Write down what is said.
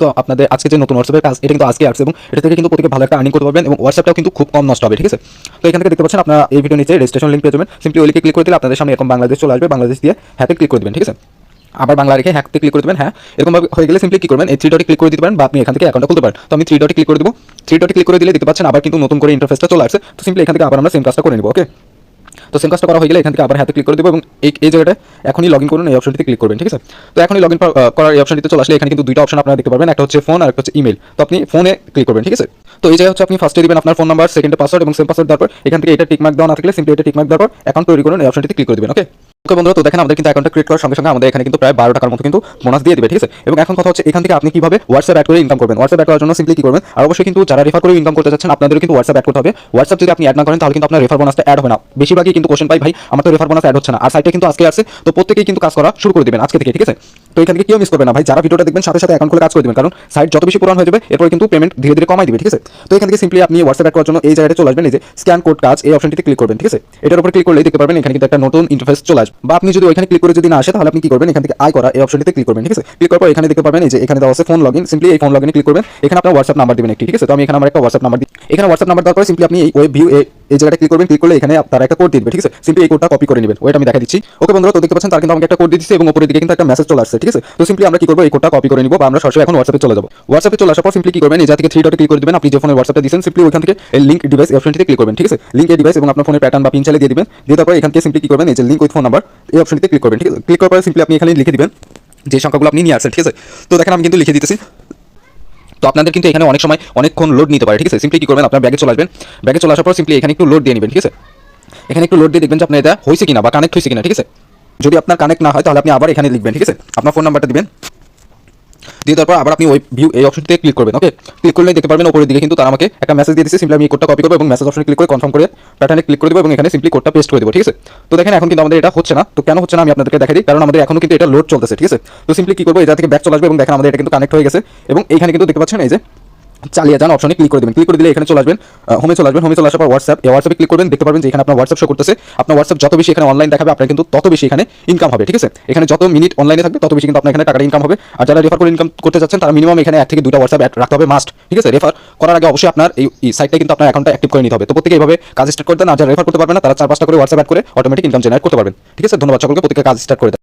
তো আপনাদের আজকে যে নতুন হোয়াটসঅ্যাপের কাজ এটা কিন্তু আজকে আসছে এবং এটা থেকে কিন্তু প্রত্যেকে ভালো একটা আর্নিং করতে পারবেন এবং হোয়াটসঅ্যাপটাও কিন্তু খুব কম নষ্ট হবে, ঠিক আছে। তো এখান থেকে দেখতে পাচ্ছেন আপনারা এই ভিডিও নিচে রেজিস্ট্রেশন লিঙ্ক পেয়ে যাবেন, সিম্পলি ওই লিঙ্কে ক্লিক করে দিলে আপনাদের সামনে এরকম বাংলাদেশ চলে আসবে, বাংলাদেশ দিয়ে হ্যাপে ক্লিক করে দেবেন, ঠিক আছে। আবার বাংলা রেখে হ্যাকতে ক্লিক করে দেবেন, হ্যাঁ এরকমভাবে হয়ে গেলে সিম্পলি কি করবেন এই থ্রি ডটে ক্লিক করে দিতে পারেন বা আপনি এখান থেকে অ্যাকাউন্টটা খুলতে পারেন। তো আমি থ্রি ডটে ক্লিক করে দেবো, থ্রি ডটে ক্লিক করে দিলে দেখতে পাচ্ছেন আবার কিন্তু নতুন করে ইন্টারফেসটা চলে আসছে। তো সিম্পলি এখান থেকে আবার আমরা সেম কাজটা করে নেব, ওকে। তো সেম কাজটা করা হয়ে গেলে এখান থেকে আবার হাতে ক্লিক করে দেবো এবং এই জায়গাটা এখনই লগ ইন করুন, এই অপশনটিতে ক্লিক করবেন, ঠিক আছে। তো এখনই লগ ইন করার এই অপশনটিতে চলে আসলে এখানে কিন্তু দুইটা অপশন আপনারা দেখতে পারবেন, একটা হচ্ছে ফোন আর একটা হচ্ছে ইমেল। তো আপনি ফোনে ক্লিক করবেন, ঠিক আছে। তো এই জায়গায় হচ্ছে আপনি ফার্স্টে দিবেন আপনার ফোন নাম্বার, সেকেন্ডে পাসওয়ার্ড এবং সেম পাসওয়ার্ড দেওয়ার পর এখান থেকে এটা টিকমার্ক দেওয়া না থাকলে সিম্পলি এটা টিকমার্ক দেওয়ার পর অ্যাকাউন্ট তৈরি করুন, এই অপশনটিতে ক্লিক করে দেবেন, ওকে। ওকে বন্ধুরা, তো দেখেন আমাদের কিন্তু অ্যাকাউন্টটা ক্রিয়েট করার সঙ্গে সঙ্গে আমাদের এখানে কিন্তু প্রায় 12 টাকার মতো কিন্তু বোনাস দিয়ে দিবে, ঠিক আছে। এবং এখন কথা হচ্ছে এখান থেকে আপনি কিভাবে হোয়াটসঅ্যাপ অ্যাড করে ইনকাম করবেন। হোয়াটসঅ্যাপ অ্যাড করার জন্য সিম্পলি কি করবেন, আর অবশ্যই কিন্তু যারা রেফার করে ইনকাম করতে চাচ্ছেন আপনাদেরও কিন্তু হোয়াটসঅ্যাপ অ্যাড করতে হবে। হোয়াটসঅ্যাপ যদি আপনি অ্যাড না করেন তাহলে কিন্তু আপনার রেফার বোনাসটা অ্যাড হবে না। বেশিরভাগই কিন্তু কোশ্চেন পাই ভাই আমার তো রেফার বোনাস অ্যাড হচ্ছে না, আর সাইটে কিন্তু আজকে আসছে, তো প্রত্যেকেই কিন্তু কাজ করা শুরু করে দিবেন আজকে থেকে, ঠিক আছে। তো এখান থেকে কেউ মিস করবে না ভাই, যারা ভিডিওটা দেখবেন সাথে সাথে অ্যাকাউন্ট খুলে কাজ করে দিবেন, কারণ সাইট যত বেশি পুরান হয়ে যাবে এরপরে কিন্তু পেমেন্ট ধীরে ধীরে কমাই দিবে, ঠিক আছে। তো এখান থেকে সিম্পলি আপনি হোয়াটসঅ্যাপ অ্যাড করার জন্য এই জায়গাটা চলে আসবেন, এই যে স্ক্যান কোড কাজ এই অপশনটিতে ক্লিক করবেন, ঠিক আছে। এটার উপর ক্লিক করলেই দেখতে পারবেন এখানে কিন্তু একটা নতুন ইন্টারফেস চলে আসবে, বা আপনি যদি ওইখানে ক্লিক করে যদি না আসে তাহলে আপনি কি করবেন এখান থেকে আই করা এই অপশনটিতে ক্লিক করবেন, ঠিক আছে। ক্লিক করার পর এখানে দেখতে পারবেন এই যে এখানে দেওয়া আছে ফোন লগইন, সিম্পলি এই ফোন লগইনে ক্লিক করবেন, এখানে আপনার হোয়াটসঅ্যাপ নাম্বার দিবেন একটি, ঠিক আছে। তো আমি এখানে আমার একটা হোয়াটসঅ্যাপ নাম্বার দিই, এখানে হোয়াটসঅ্যাপ নাম্বার দেওয়ার পরে সিম্পলি আপনি এই ওয়েব ভিউ এই জায়গাটা ক্লিক করবেন, ক্লিক করলে এখানে তারা একটা কোড দিবে, ঠিক আছে। সিম্পলি এই কোডটা কপি করে নেবেন, ওইটা আমি দেখা দিচ্ছি, ওকে বন্ধুরা। তো দেখতে পাচ্ছেন তার কিন্তু আমাকে একটা কোড দিচ্ছে এবং উপরের দিকে কিন্তু একটা মেসেজ চলে আসছে, ঠিক আছে। তো সিম্পলি আমরা কি করবো এই কোডটা কপি করে নিব বা আমরা সরাসরি এখন হোয়াটসঅ্যাপে চলে যাবো। হোয়াটসঅ্যাপে চলে আসার পর সিম্পলি কি করবেন এই জায়গা থেকে থ্রি ডটে ক্লিক করে দিবেন, আপনি যে ফোনের হোয়াটসঅ্যাপটা দিয়েছেন সিম্পলি ওইখান থেকে এই লিঙ্ক ডিভাইস অপশনটিতে ক্লিক করবেন, ঠিক আছে। লিঙ্ক ডিভাইস এবং আপনার ফোনের প্যাটার্ন বা পিন চালিয়ে দিয়ে দিবেন, দিয়ে তারপর এখান থেকে সিম্পলি কি করবেন এই যে লিঙ্ক উইথ ফোন নাম্বার এই অপশনটিতে ক্লিক করবেন, ঠিক আছে। ক্লিক করার পরে সিম্পলি আপনি এখানে লিখে দিবেন যে সংখ্যাগুলো আপনি নিয়ে আসছেন, ঠিক আছে। তো দেখেন আমি কিন্তু লিখে দিতেছি। তো আপনাদের কিন্তু এখানে অনেক সময় অনেকক্ষণ লোড নিতে পারে, ঠিক আছে। সিম্পলি কি করবেন আপনার ব্যাগে চলে আসবেন, ব্যাগে চলে আসার পর সিম্পলি এখানে একটু লোড দিয়ে নেবেন, ঠিক আছে। এখানে একটু লোড দিয়ে দেখবেন যে আপনার এটা হয়েছে কিনা বা কানেক্ট হয়েছে কিনা, ঠিক আছে। যদি আপনার কানেক্ট না হয় তাহলে আপনি আবার এখানে লিখবেন, ঠিক আছে। আপনার ফোন নাম্বারটা দিবেন, দিয়ে তারপর আবার আপনি ওই ভিউ এই অপশনটিতে ক্লিক করবেন, ওকে। ক্লিক করলে দেখতে পারবেন উপরের দিকে কিন্তু তারা আমাকে একটা মেসেজ দিয়ে দিচ্ছে, সিম্পলি আমি এই কোডটা কপি করবো এবং মেসেজ অপশনে ক্লিক করে কনফার্ম করে প্যাটার্নে ক্লিক করে দেবো এবং এখানে সিম্পলি কোডটা পেস্ট করে দেবো, ঠিক আছে। তো দেখেন এখন কিন্তু আমাদের এটা হচ্ছে না, তো কেন হচ্ছে না আমি আপনাদেরকে দেখাই দিই, কারণ আমাদের এখনো কিন্তু এটা লোড চলতেছে, ঠিক আছে। তো সিম্পলি কি করবো এটা থেকে ব্যাক চলে আসবে এবং দেখেন আমাদের এটা কিন্তু কানেক্ট হয়ে গেছে এবং এইখানে কিন্তু দেখতে পাচ্ছেন এই যে চালিয়ে যান অপশনে ক্লিক করে দেবেন, ক্লিক করে দিলে এখানে চলে আসবেন, হোমে চলে আসবেন, হোমে চলে আসার পর হোয়াটসঅ্যাপে ক্লিক করবেন, দেখতে পারবেন যে এখানে আপনার হোয়াটসঅ্যাপ শো করতেছে। আপনার হোয়াটসঅ্যাপ যত বেশি এখানে অনলাইন দেখাবে আপনার কিন্তু তত বেশি এখানে ইনকাম হবে, ঠিক আছে। এখানে যত মিনিট অনলাইনে থাকবে তত বেশি কিন্তু আপনার এখানে টাকাটা ইনকাম হবে। আর যারা রেফার করে ইনকাম করতে যাচ্ছেন তারা মিনিমাম এখানে 1 থেকে 2টা হোয়াটসঅ্যাপ অ্যাড রাখতে হবে মাস্ট, ঠিক আছে। রেফার করার আগে অবশ্যই আপনার এই সাইটটা কিন্তু আপনার অ্যাকাউন্টটা অ্যাক্টিভ করে নিতে হবে। তো প্রত্যেকে এইভাবে কাজ স্টার্ট করে দেন, আর যারা রেফার করতে পারবেন না তারা 4-5টা করে হোয়াটসঅ্যাপ অ্যাড করে অটোমেটিক ইনকাম জেনারেট করতে পারবেন, ঠিক আছে। ধন্যবাদ সকলকে, প্রত্যেকে কাজ স্টার্ট করে দেন।